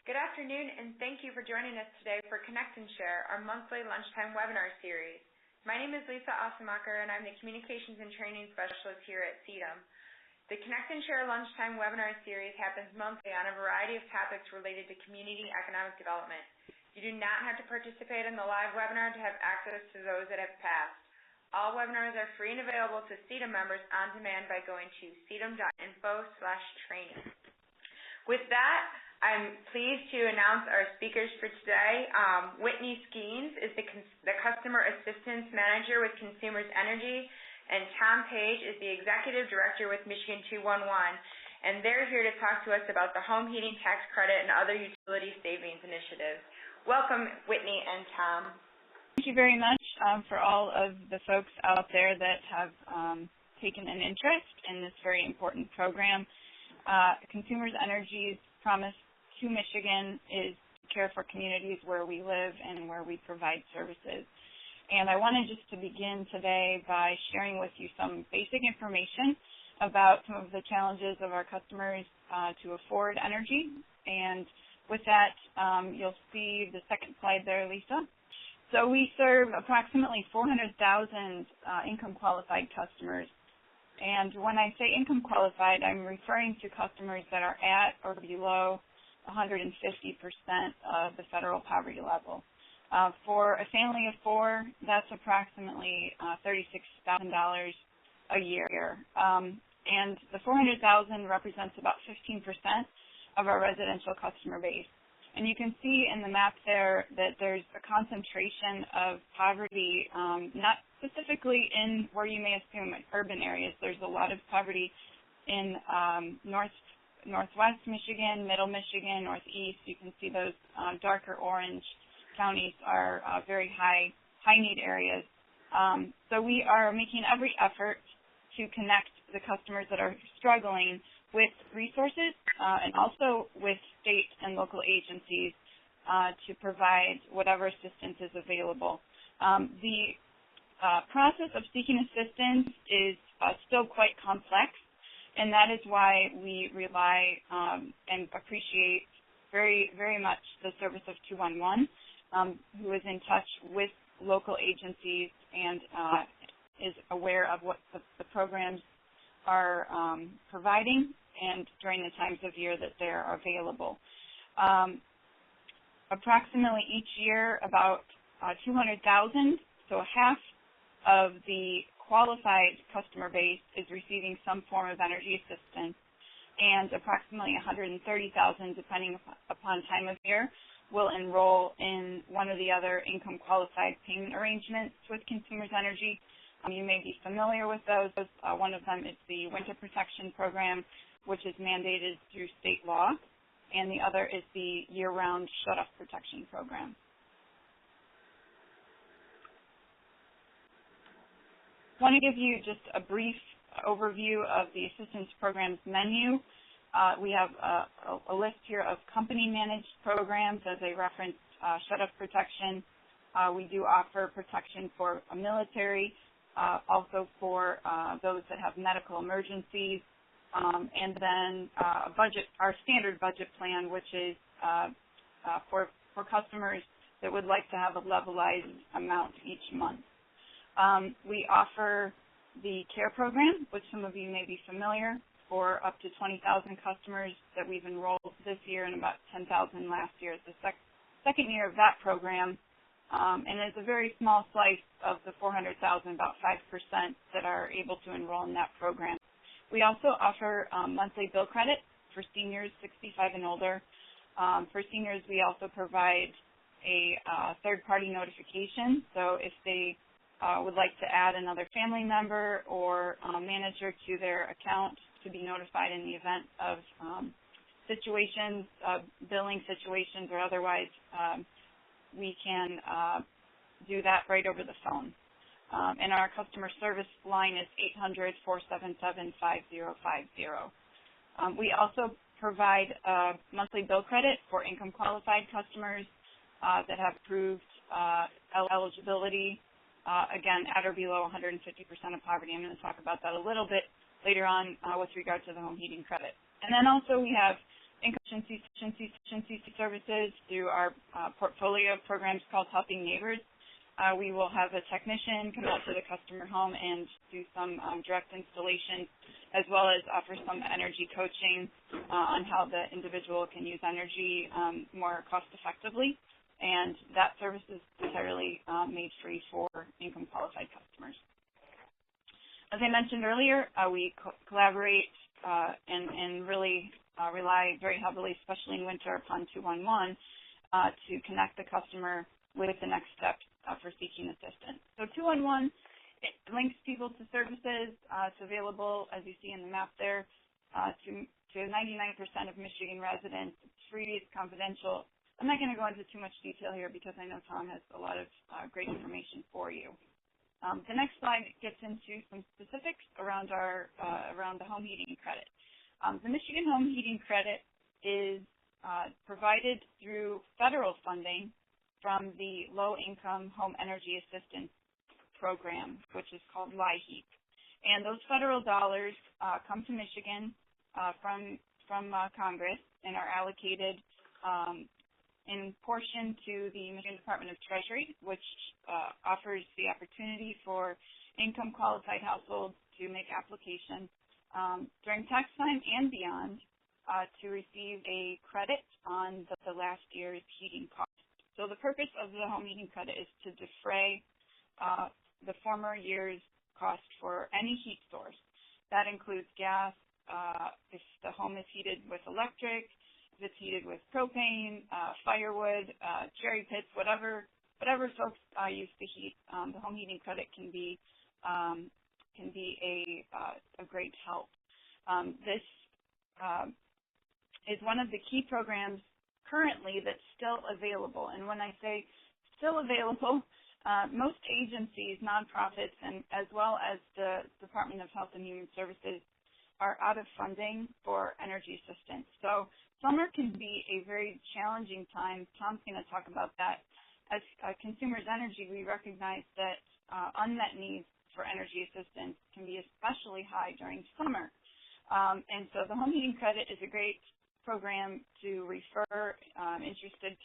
Good afternoon, and thank you for joining us today for Connect and Share, our monthly lunchtime webinar series. My name is Lisa Osemacher, and I'm the Communications and Training Specialist here at CEDM. The Connect and Share lunchtime webinar series happens monthly on a variety of topics related to community economic development. You do not have to participate in the live webinar to have access to those that have passed. All webinars are free and available to CEDM members on demand by going to cedm.info/training. With that, I'm pleased to announce our speakers for today. Whitney Skeans is the Customer Assistance Manager with Consumers Energy, and Tom Page is the Executive Director with Michigan 211, and they're here to talk to us about the home heating tax credit and other utility savings initiatives. Welcome, Whitney and Tom. Thank you very much for all of the folks out there that have taken an interest in this very important program. Consumers Energy's promise to Michigan is to care for communities where we live and where we provide services. And I wanted just to begin today by sharing with you some basic information about some of the challenges of our customers to afford energy. And with that, you'll see the second slide there, Lisa. So we serve approximately 400,000 income-qualified customers. And when I say income-qualified, I'm referring to customers that are at or below 150% of the federal poverty level. For a family of four, that's approximately $36,000 a year. And the 400,000 represents about 15% of our residential customer base. And you can see in the map there that there's a concentration of poverty, not specifically in where you may assume urban areas. There's a lot of poverty in Northwest Michigan, Middle Michigan, Northeast. You can see those darker orange counties are very high need areas. So we are making every effort to connect the customers that are struggling with resources and also with state and local agencies to provide whatever assistance is available. The process of seeking assistance is still quite complex, and that is why we rely and appreciate very, very much the service of 211, who is in touch with local agencies and is aware of what the programs are providing and during the times of year that they're available. Approximately each year, about 200,000, so half of the qualified customer base is receiving some form of energy assistance, and approximately 130,000, depending upon time of year, will enroll in one or the other income-qualified payment arrangements with Consumers Energy. You may be familiar with those. One of them is the Winter Protection Program, which is mandated through state law, and the other is the year-round shut-off protection program. I want to give you just a brief overview of the assistance program's menu. We have a list here of company-managed programs as a reference shut-off protection. We do offer protection for a military, also for those that have medical emergencies, and then our standard budget plan, which is for customers that would like to have a levelized amount each month. We offer the CARE program, which some of you may be familiar, for up to 20,000 customers that we've enrolled this year and about 10,000 last year. It's the second year of that program, and it's a very small slice of the 400,000, about 5% that are able to enroll in that program. We also offer monthly bill credit for seniors 65 and older. For seniors, we also provide a third-party notification. So if they would like to add another family member or manager to their account to be notified in the event of situations, billing situations or otherwise, we can do that right over the phone. And our customer service line is 800-477-5050. We also provide monthly bill credit for income-qualified customers that have approved eligibility, again, at or below 150% of poverty. I'm going to talk about that a little bit later on with regard to the home heating credit. And then also we have income efficiency services through our portfolio of programs called Helping Neighbors. We will have a technician come out to the customer home and do some direct installation, as well as offer some energy coaching on how the individual can use energy more cost effectively. And that service is entirely made free for income qualified customers. As I mentioned earlier, we collaborate and really rely very heavily, especially in winter, upon 211 to connect the customer with the next steps for seeking assistance. So 211 links people to services. It's available, as you see in the map there, to 99% of Michigan residents. It's free, it's confidential. I'm not going to go into too much detail here because I know Tom has a lot of great information for you. The next slide gets into some specifics around the home heating credit. The Michigan Home Heating Credit is provided through federal funding from the Low Income Home Energy Assistance Program, which is called LIHEAP. And those federal dollars come to Michigan from Congress and are allocated in portion to the Michigan Department of Treasury, which offers the opportunity for income qualified households to make application during tax time and beyond to receive a credit on the last year's heating costs. So the purpose of the home heating credit is to defray the former year's cost for any heat source. That includes gas, if the home is heated with electric, if it's heated with propane, firewood, cherry pits, whatever folks use to heat, the home heating credit can be a great help. This is one of the key programs currently that's still available. And when I say still available, most agencies, nonprofits, and as well as the Department of Health and Human Services are out of funding for energy assistance. So summer can be a very challenging time. Tom's going to talk about that. As consumers energy, we recognize that unmet needs for energy assistance can be especially high during summer. And so the home heating credit is a great program to refer interested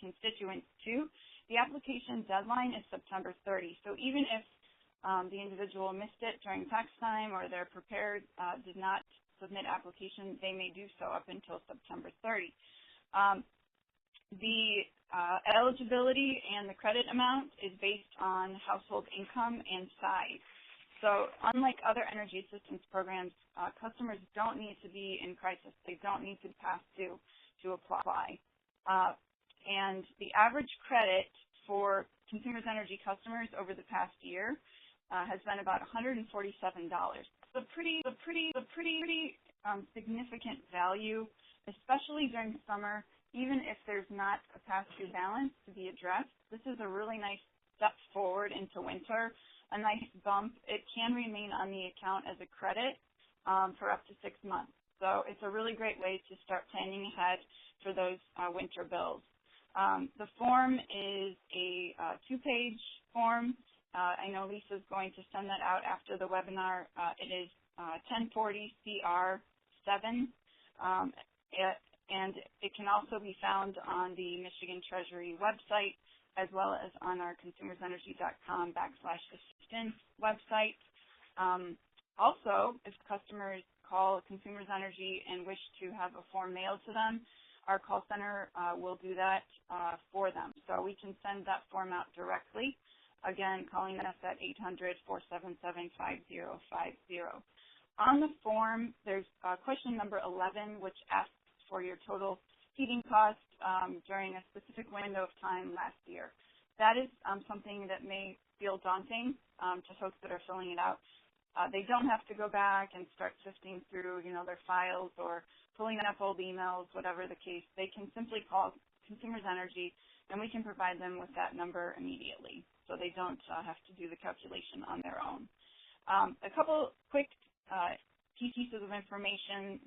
constituents to. The application deadline is September 30. So even if the individual missed it during tax time or they're prepared, did not submit application, they may do so up until September 30. The eligibility and the credit amount is based on household income and size. So unlike other energy assistance programs, customers don't need to be in crisis. They don't need to pass due to apply. And the average credit for consumers energy customers over the past year has been about $147. So pretty significant value, especially during summer, even if there's not a past due balance to be addressed. This is a really nice step forward into winter, a nice bump. It can remain on the account as a credit for up to 6 months. So it's a really great way to start planning ahead for those winter bills. The form is a 2-page form. I know Lisa's going to send that out after the webinar. It is 1040 CR7, and it can also be found on the Michigan Treasury website as well as on our consumersenergy.com/assistance website. Also, if customers call Consumers Energy and wish to have a form mailed to them, our call center will do that for them. So we can send that form out directly. Again, calling us at 800-477-5050. On the form, there's question number 11, which asks for your total heating cost during a specific window of time last year. That is something that may feel daunting to folks that are filling it out. They don't have to go back and start sifting through, their files or pulling up old emails, whatever the case. They can simply call Consumers Energy, and we can provide them with that number immediately, so they don't have to do the calculation on their own. A couple quick key pieces of information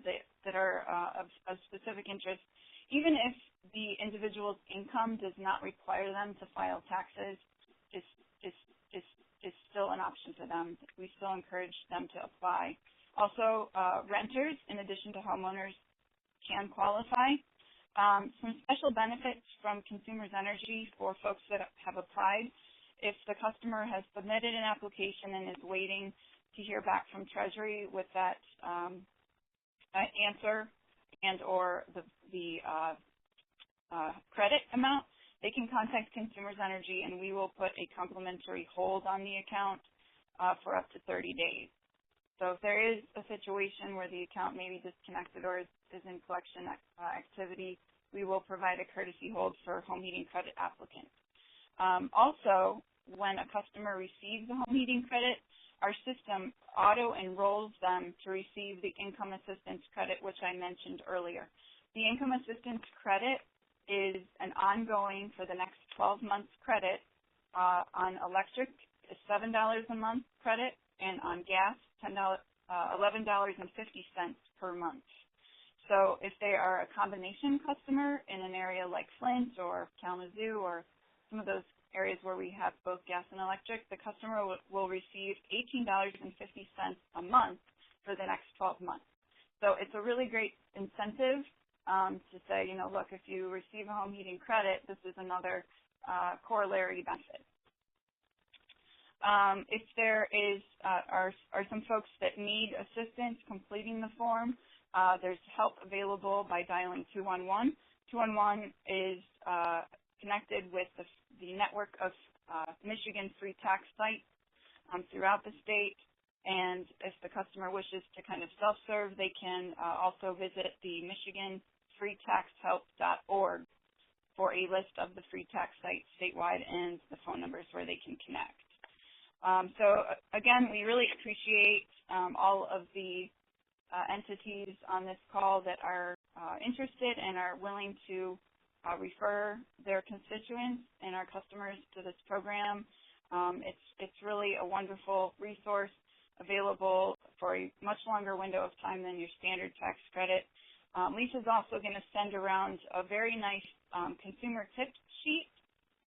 that are of specific interest. Even if the individual's income does not require them to file taxes, is still an option for them. We still encourage them to apply. Also, renters, in addition to homeowners, can qualify. Some special benefits from Consumers Energy for folks that have applied. If the customer has submitted an application and is waiting to hear back from Treasury with that answer and or the credit amount, they can contact Consumers Energy and we will put a complimentary hold on the account for up to 30 days. So if there is a situation where the account may be disconnected or is in collection activity, we will provide a courtesy hold for home heating credit applicants. Also, when a customer receives a home heating credit, our system auto-enrolls them to receive the income assistance credit, which I mentioned earlier. The income assistance credit is an ongoing for the next 12 months credit. On electric is $7 a month credit, and on gas, $11.50 per month. So if they are a combination customer in an area like Flint or Kalamazoo or some of those areas where we have both gas and electric, the customer will receive $18.50 a month for the next 12 months. So it's a really great incentive to say, look, if you receive a home heating credit, this is another corollary benefit. If there are some folks that need assistance completing the form, there's help available by dialing 211. 211 is connected with the network of Michigan free tax sites throughout the state. And if the customer wishes to kind of self-serve, they can also visit the michiganfreetaxhelp.org for a list of the free tax sites statewide and the phone numbers where they can connect. So again, we really appreciate all of the entities on this call that are interested and are willing to refer their constituents and our customers to this program. It's really a wonderful resource available for a much longer window of time than your standard tax credit. Lisa's also going to send around a very nice consumer tip sheet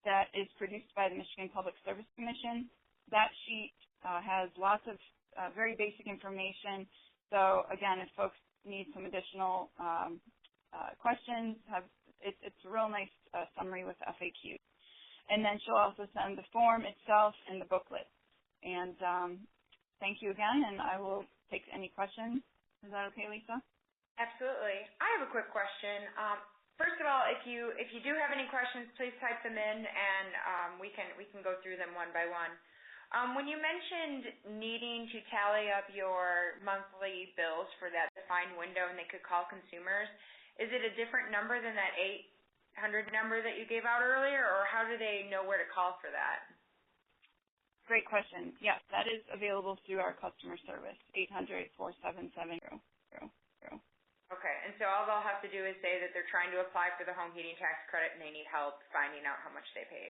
that is produced by the Michigan Public Service Commission. That sheet has lots of very basic information. So again, if folks need some additional questions, it's a real nice summary with FAQ. And then she'll also send the form itself and the booklet. And thank you again, and I will take any questions. Is that okay, Lisa? Absolutely. I have a quick question. First of all, if you do have any questions, please type them in, and we can go through them one by one. When you mentioned needing to tally up your monthly bills for that defined window and they could call consumers, is it a different number than that 800 number that you gave out earlier, or how do they know where to call for that? Great question. Yes, that is available through our customer service, 800-477-0000. Okay, and so all they'll have to do is say that they're trying to apply for the home heating tax credit and they need help finding out how much they paid.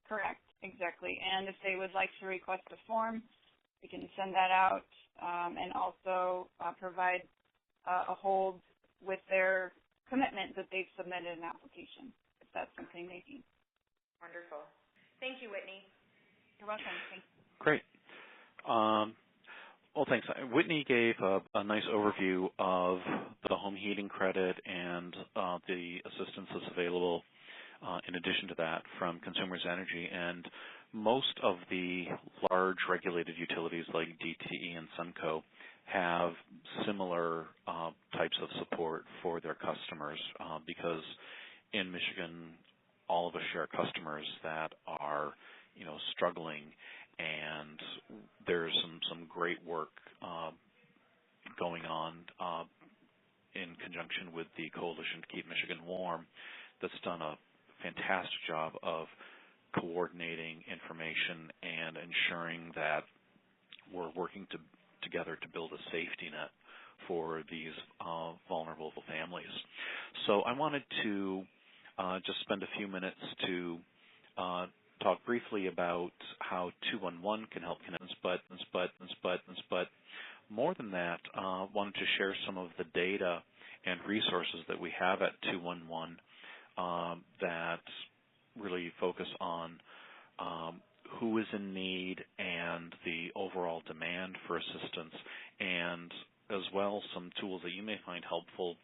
Correct, exactly. And if they would like to request a form, we can send that out and also provide a hold with their commitment that they've submitted an application, if that's something they need. Wonderful. Thank you, Whitney. You're welcome. Thanks. Great. Well, thanks. Whitney gave a nice overview of the home heating credit and the assistance that's available in addition to that from Consumers Energy. And most of the large regulated utilities like DTE and Sunco have similar types of support for their customers because in Michigan, all of us share customers that are, struggling, and there's some great work going on in conjunction with the Coalition to Keep Michigan Warm that's done a fantastic job of coordinating information and ensuring that we're working together to build a safety net for these vulnerable families. So I wanted to just spend a few minutes to talk briefly about how 211 can help connect, but more than that, wanted to share some of the data and resources that we have at 211 that really focus on who is in need and the overall demand for assistance, and as well some tools that you may find helpful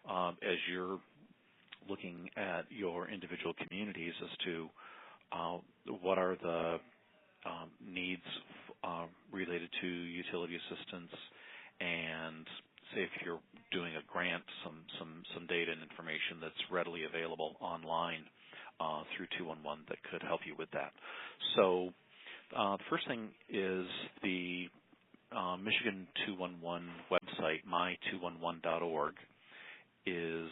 as you're looking at your individual communities as to what are the needs related to utility assistance, and say if you're doing a grant, some data and information that's readily available online through 211 that could help you with that. So the first thing is the Michigan 211 website, my211.org, is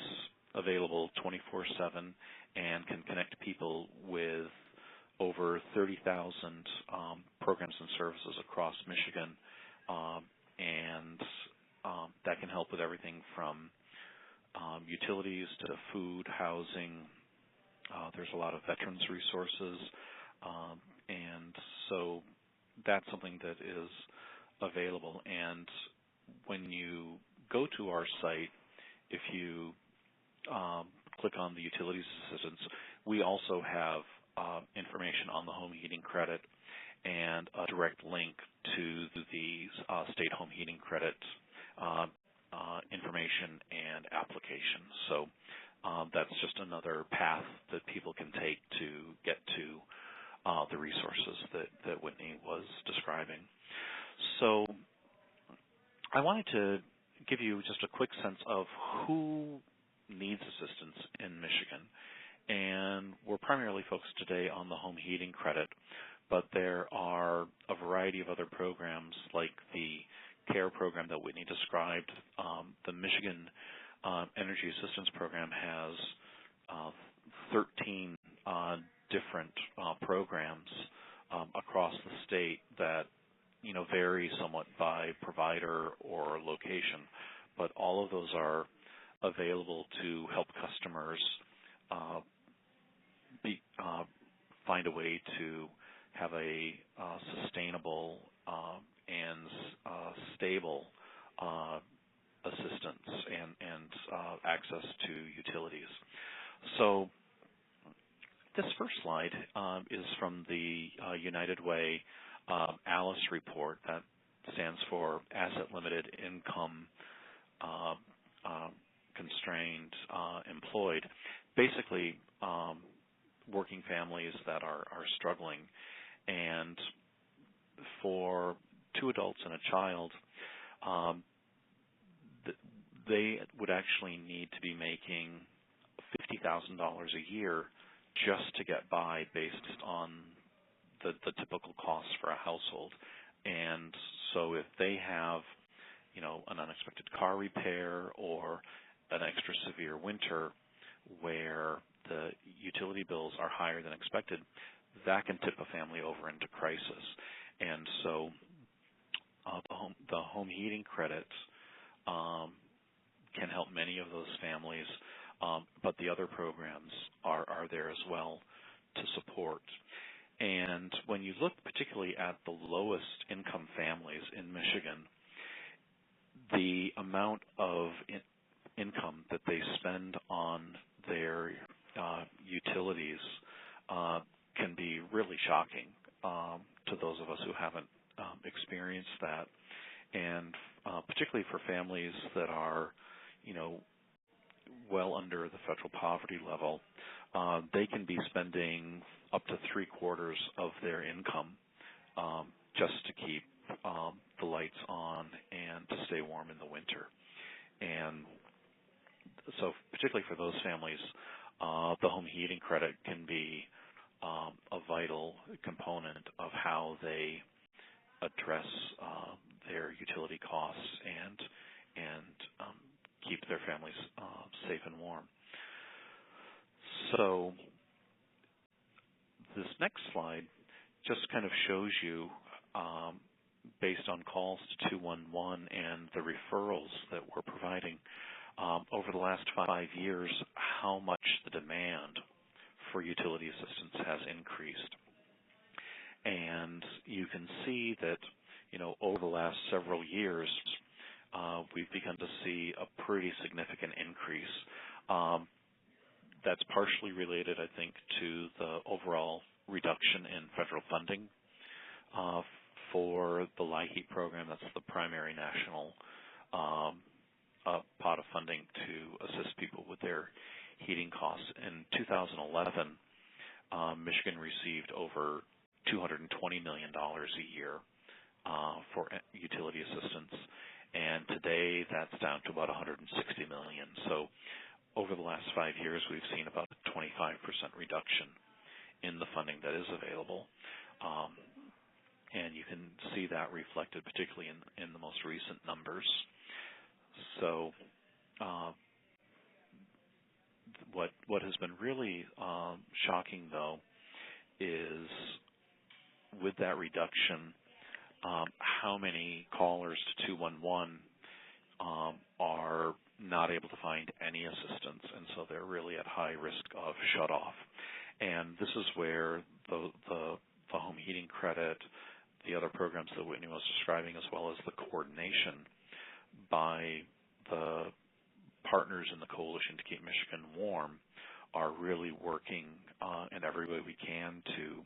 available 24/7 and can connect people with over 30,000 programs and services across Michigan, and that can help with everything from utilities to food, housing. There's a lot of veterans resources, and so that's something that is available. And when you go to our site, if you click on the utilities assistance, we also have information on the home heating credit and a direct link to the state home heating credit information and application. So that's just another path that people can take to get to the resources that Whitney was describing. So I wanted to give you just a quick sense of who needs assistance in Michigan. And we're primarily focused today on the home heating credit, but there are a variety of other programs like the CARE program that Whitney described. The Michigan Energy Assistance Program has 13 different programs across the state that vary somewhat by provider or location, but all of those are available to help customers find a way to have a sustainable and stable assistance and access to utilities. So this first slide is from the United Way ALICE report. That stands for Asset Limited Income Constrained Employed. Basically, working families that are struggling, and for two adults and a child, they would actually need to be making $50,000 a year just to get by based on the typical costs for a household. And so if they have, an unexpected car repair or an extra severe winter where the utility bills are higher than expected, that can tip a family over into crisis. And so the home heating credit can help many of those families, but the other programs are there as well to support. And when you look particularly at the lowest income families in Michigan, the amount of income that they spend on their utilities can be really shocking to those of us who haven't experienced that. And particularly for families that are, well under the federal poverty level, they can be spending up to 3/4 of their income just to keep the lights on and to stay warm in the winter. And so particularly for those families, the home heating credit can be a vital component of how they address their utility costs and keep their families safe and warm. So this next slide just kind of shows you, based on calls to 211 and the referrals that we're providing over the last 5 years, how much the demand for utility assistance has increased. And you can see that, over the last several years, we've begun to see a pretty significant increase. That's partially related, I think, to the overall reduction in federal funding for the LIHEAP program. That's the primary national a pot of funding to assist people with their heating costs. In 2011, Michigan received over $220 million a year for utility assistance, and today that's down to about $160 million. So over the last 5 years, we've seen about a 25% reduction in the funding that is available. And you can see that reflected particularly in the most recent numbers. So what has been really shocking, though, is with that reduction, how many callers to 211 are not able to find any assistance, and so they're really at high risk of shutoff. And this is where the home heating credit, the other programs that Whitney was describing, as well as the coordination by the partners in the coalition to keep Michigan warm, are really working in every way we can to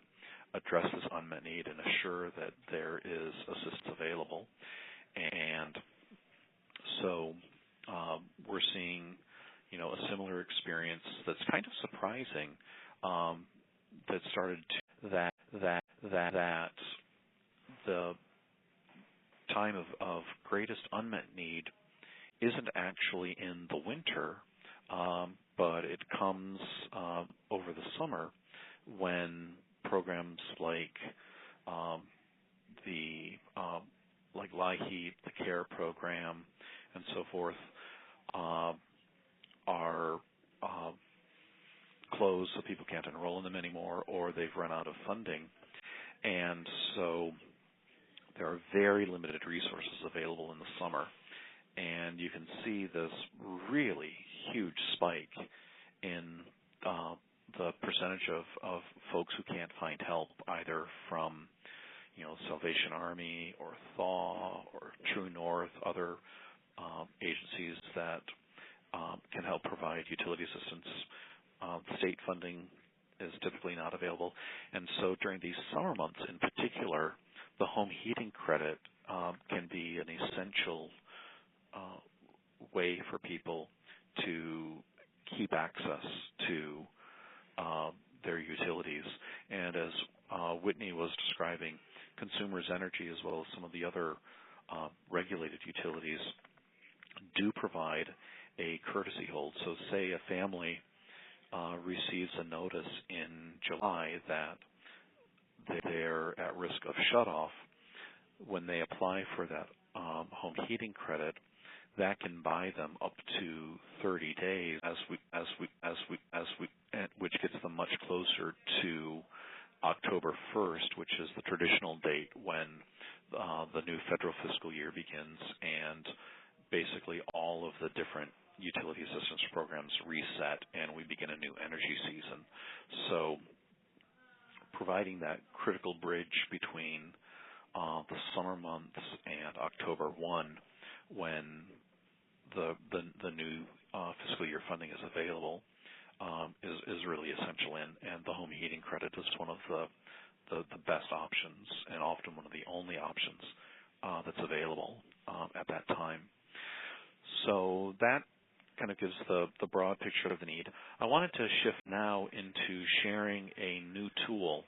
address this unmet need and assure that there is assistance available. And so we're seeing, a similar experience that's kind of surprising that started to that the time of greatest unmet need isn't actually in the winter, but it comes over the summer when programs like like LIHEAP, the CARE program, and so forth are closed, so people can't enroll in them anymore, or they've run out of funding. And so there are very limited resources available in the summer. And you can see this really huge spike in the percentage of folks who can't find help, either from Salvation Army or THAW or True North, other agencies that can help provide utility assistance. State funding is typically not available. And so during these summer months in particular, the home heating credit can be an essential way for people to keep access to their utilities. And as Whitney was describing, Consumers Energy, as well as some of the other regulated utilities, do provide a courtesy hold. So say a family receives a notice in July that they're at risk of shutoff. When they apply for that home heating credit, that can buy them up to 30 days, which gets them much closer to October 1st, which is the traditional date when the new federal fiscal year begins, and basically all of the different utility assistance programs reset, and we begin a new energy season. So providing that critical bridge between the summer months and October 1, when the new fiscal year funding is available, is really essential, and the home heating credit is one of the best options, and often one of the only options that's available at that time. So that kind of gives the broad picture of the need. I wanted to shift now into sharing a new tool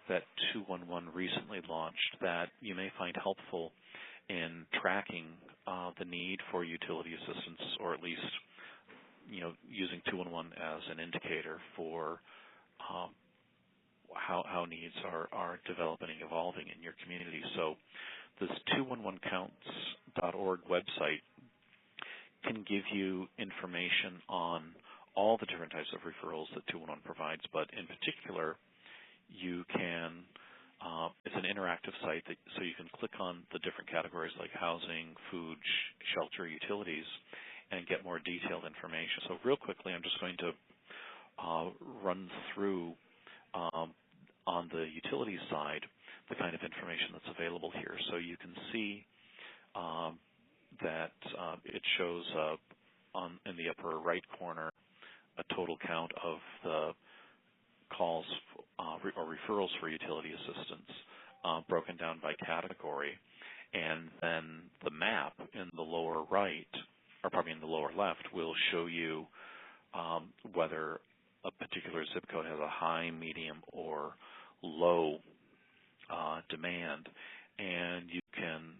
that 211 recently launched that you may find helpful in tracking the need for utility assistance, or at least using 211 as an indicator for how needs are developing and evolving in your community. So this 211counts.org website can give you information on all the different types of referrals that 211 provides, but in particular, you can, it's an interactive site, so you can click on the different categories like housing, food, shelter, utilities, and get more detailed information. So real quickly, I'm just going to run through on the utility side the kind of information that's available here. So you can see that it shows in the upper right corner a total count of the calls or referrals for utility assistance broken down by category. And then the map in the lower right or probably in the lower left, will show you whether a particular zip code has a high, medium, or low demand, and you can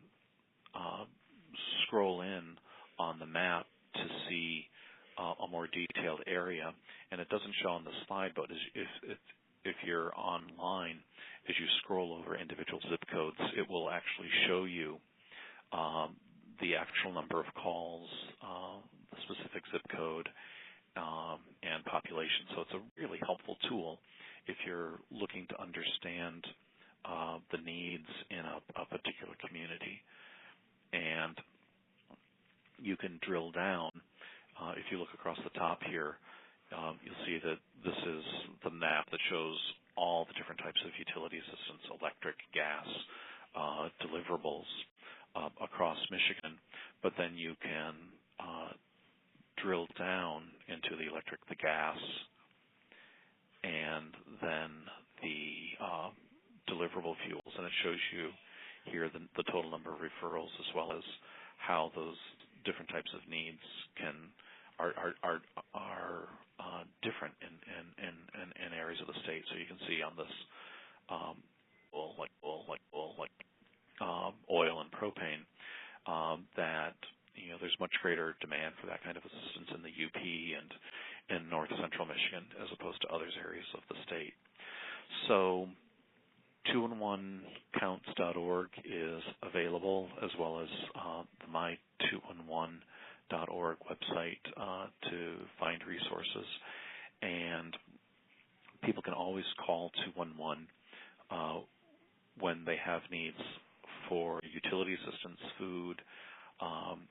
scroll in on the map to see a more detailed area. And it doesn't show on the slide, but if you're online, as you scroll over individual zip codes, it will actually show you the actual number of calls, the specific zip code, and population. So it's a really helpful tool if you're looking to understand the needs in a particular community. And you can drill down. If you look across the top here, you'll see that this is the map that shows all the different types of utility assistance, electric, gas, deliverables across Michigan. But then you can drill down into the electric, the gas, and then the deliverable fuels. And it shows you here the total number of referrals, as well as how those different types of needs are different in areas of the state. So you can see on this oil and propane that there's much greater demand for that kind of assistance in the UP and in north central Michigan as opposed to other areas of the state. So 211counts.org is available, as well as the my211.org website to find resources. And people can always call 211 when they have needs for utility assistance, food,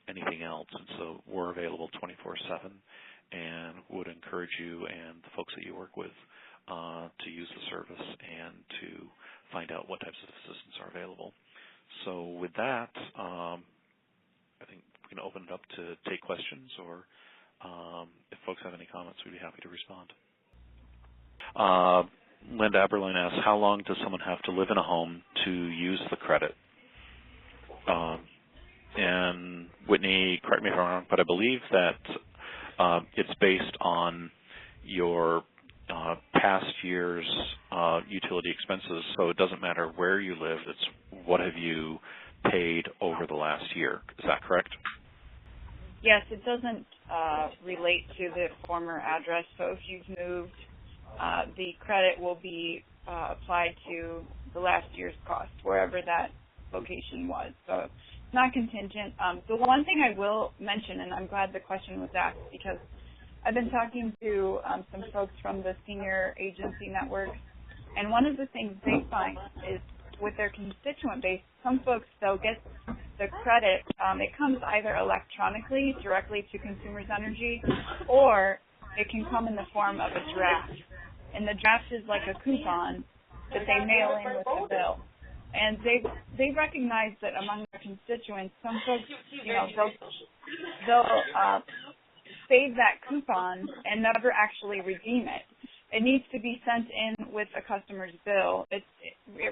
anything else. And so we're available 24/7, and would encourage you and the folks that you work with to use the service and to find out what types of assistance are available. So with that, I think we can open it up to take questions, or if folks have any comments, we'd be happy to respond. Linda Aberline asks, how long does someone have to live in a home to use the credit? And Whitney, correct me if I'm wrong, but I believe that it's based on your past year's utility expenses, so it doesn't matter where you live, it's what have you paid over the last year. Is that correct? Yes, it doesn't relate to the former address, so if you've moved, the credit will be applied to the last year's cost, wherever that location was. So it's not contingent. The one thing I will mention, and I'm glad the question was asked, because I've been talking to some folks from the senior agency network, and one of the things they find is with their constituent base, some folks, they'll get the credit. It comes either electronically directly to Consumers Energy, or it can come in the form of a draft. And the draft is like a coupon that they mail in with the bill. And they recognize that among their constituents, some folks, they'll save that coupon and never actually redeem it. It needs to be sent in with a customer's bill. It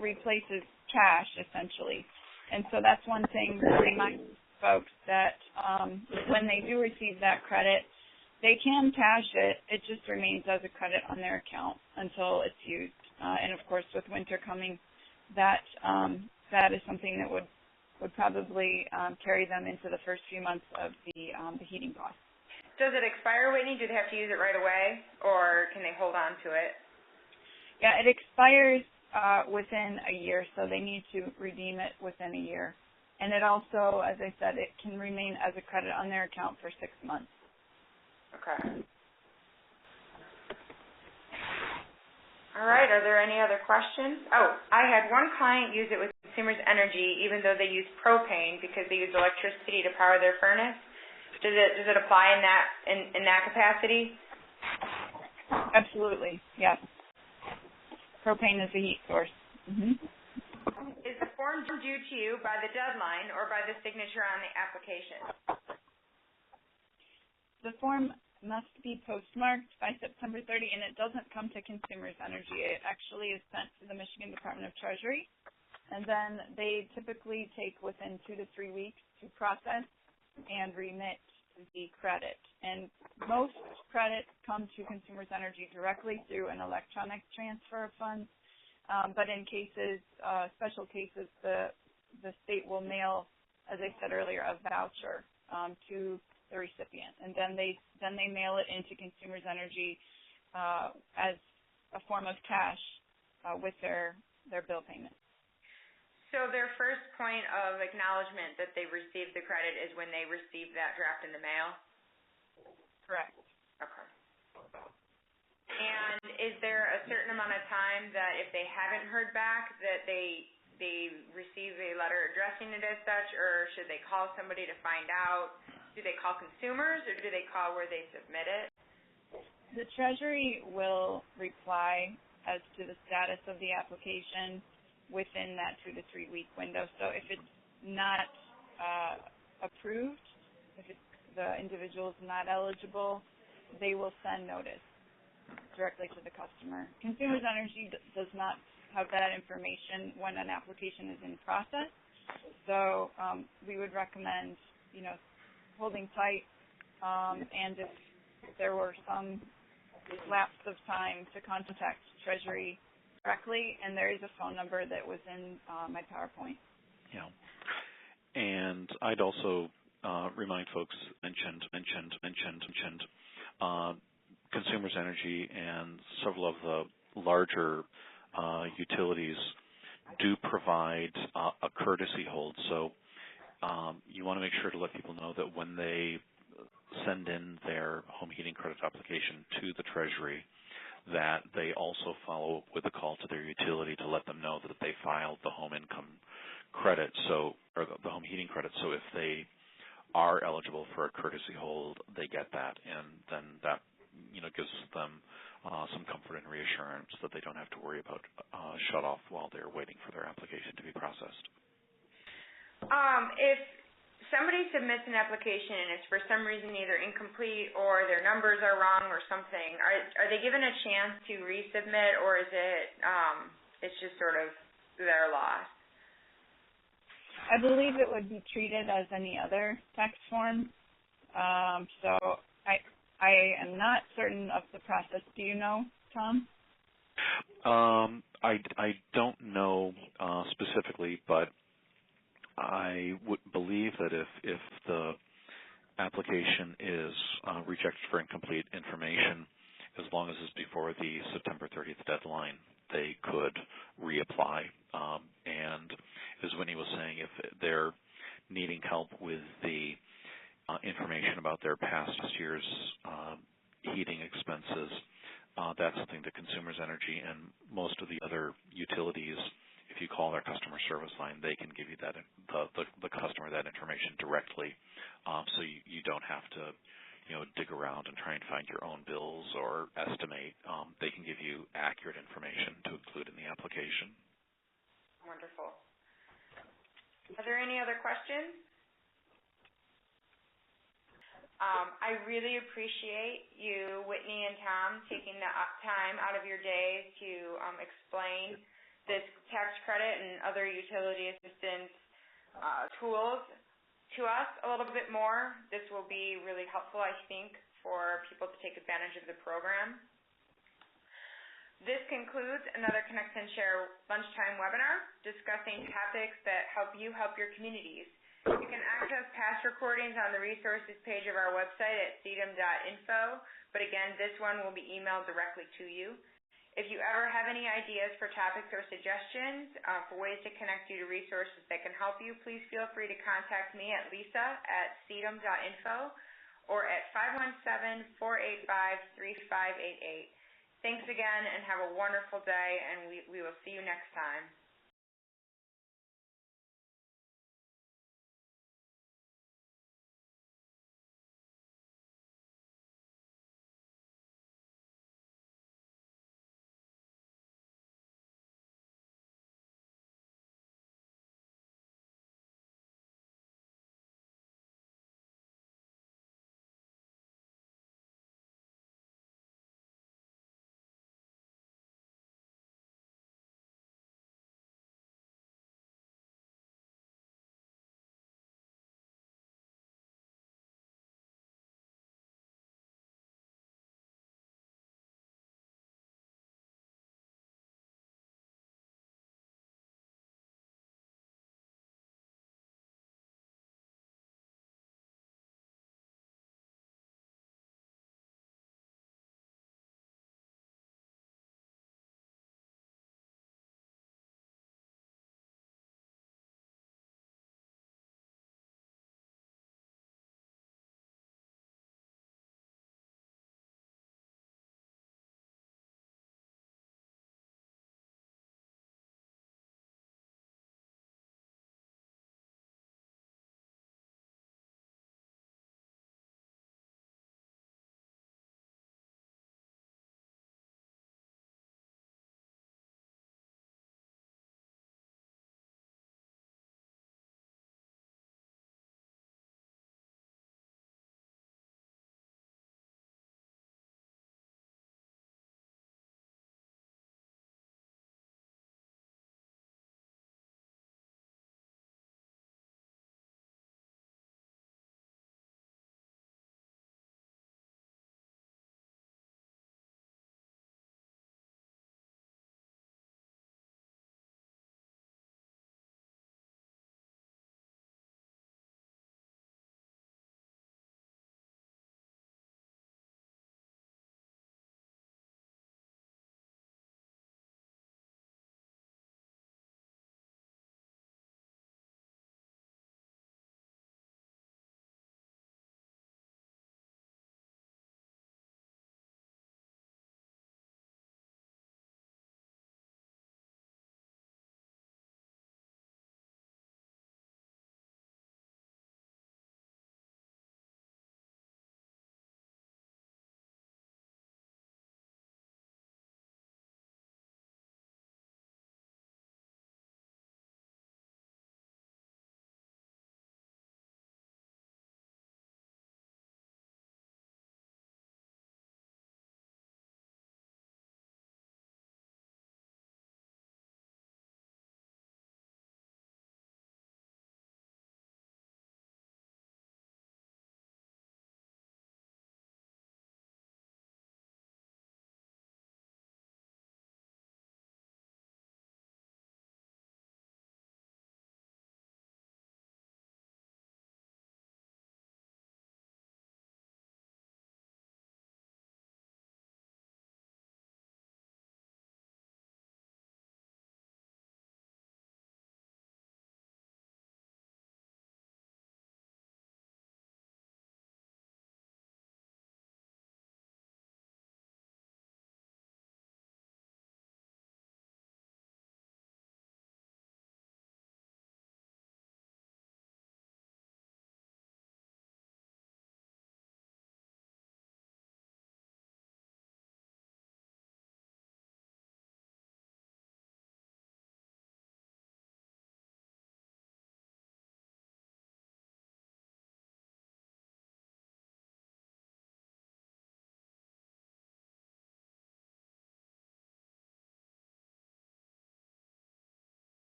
replaces cash, essentially. And so that's one thing to remind folks that when they do receive that credit, they can cash it. It just remains as a credit on their account until it's used. And, of course, with winter coming, that is something that would probably carry them into the first few months of the heating costs. Does it expire, Whitney? Do they have to use it right away, or can they hold on to it? Yeah, it expires within a year, so they need to redeem it within a year. And it also, as I said, it can remain as a credit on their account for 6 months. Okay. All right. Are there any other questions? Oh, I had one client use it with Consumers Energy, even though they use propane because they use electricity to power their furnace. Does it apply in that capacity? Absolutely, yes. Propane is a heat source. Mm-hmm. Is the form due to you by the deadline or by the signature on the application? The form must be postmarked by September 30, and it doesn't come to Consumers Energy. It actually is sent to the Michigan Department of Treasury, and then they typically take within 2 to 3 weeks to process and remit the credit. And most credits come to Consumers Energy directly through an electronic transfer of funds. But in cases, special cases, the state will mail, as I said earlier, a voucher to the recipient, and then they mail it into Consumers Energy as a form of cash with their bill payment. So their first point of acknowledgement that they received the credit is when they receive that draft in the mail? Correct. Okay. And is there a certain amount of time that if they haven't heard back that they receive a letter addressing it as such, or should they call somebody to find out? Do they call consumers, or do they call where they submit it? The Treasury will reply as to the status of the application within that 2 to 3 week window. So if it's not approved, if the individual is not eligible, they will send notice directly to the customer. Consumers Energy does not have that information when an application is in process. So we would recommend, holding tight, and if there were some lapse of time, to contact Treasury directly, and there is a phone number that was in my PowerPoint. Yeah. And I'd also remind folks, mentioned Consumers Energy and several of the larger utilities do provide a courtesy hold. So you want to make sure to let people know that when they send in their home heating credit application to the Treasury, that they also follow up with a call to their utility to let them know that they filed the home income credit, or the home heating credit. So if they are eligible for a courtesy hold, they get that, and then that gives them some comfort and reassurance that they don't have to worry about shut off while they're waiting for their application to be processed. If somebody submits an application and it's for some reason either incomplete or their numbers are wrong or something, are they given a chance to resubmit, or is it it's just sort of their loss? I believe it would be treated as any other tax form. So I am not certain of the process. Do you know, Tom? I don't know specifically, but I would believe that if the application is rejected for incomplete information, as long as it's before the September 30th deadline, they could reapply. And as Whitney was saying, if they're needing help with the information about their past year's heating expenses, that's something that Consumers Energy and most of the other utilities, if you call their customer service line, they can give you that the customer that information directly, so you don't have to dig around and try and find your own bills or estimate. They can give you accurate information to include in the application. Wonderful. Are there any other questions? I really appreciate you, Whitney and Tom, taking the time out of your day to explain this tax credit and other utility assistance tools to us a little bit more. This will be really helpful, I think, for people to take advantage of the program. This concludes another Connect and Share lunchtime webinar discussing topics that help you help your communities. You can access past recordings on the resources page of our website at cedum.info, but again, this one will be emailed directly to you. If you ever have any ideas for topics or suggestions for ways to connect you to resources that can help you, please feel free to contact me at lisa@cedum.info or at 517-485-3588. Thanks again, and have a wonderful day, and we will see you next time.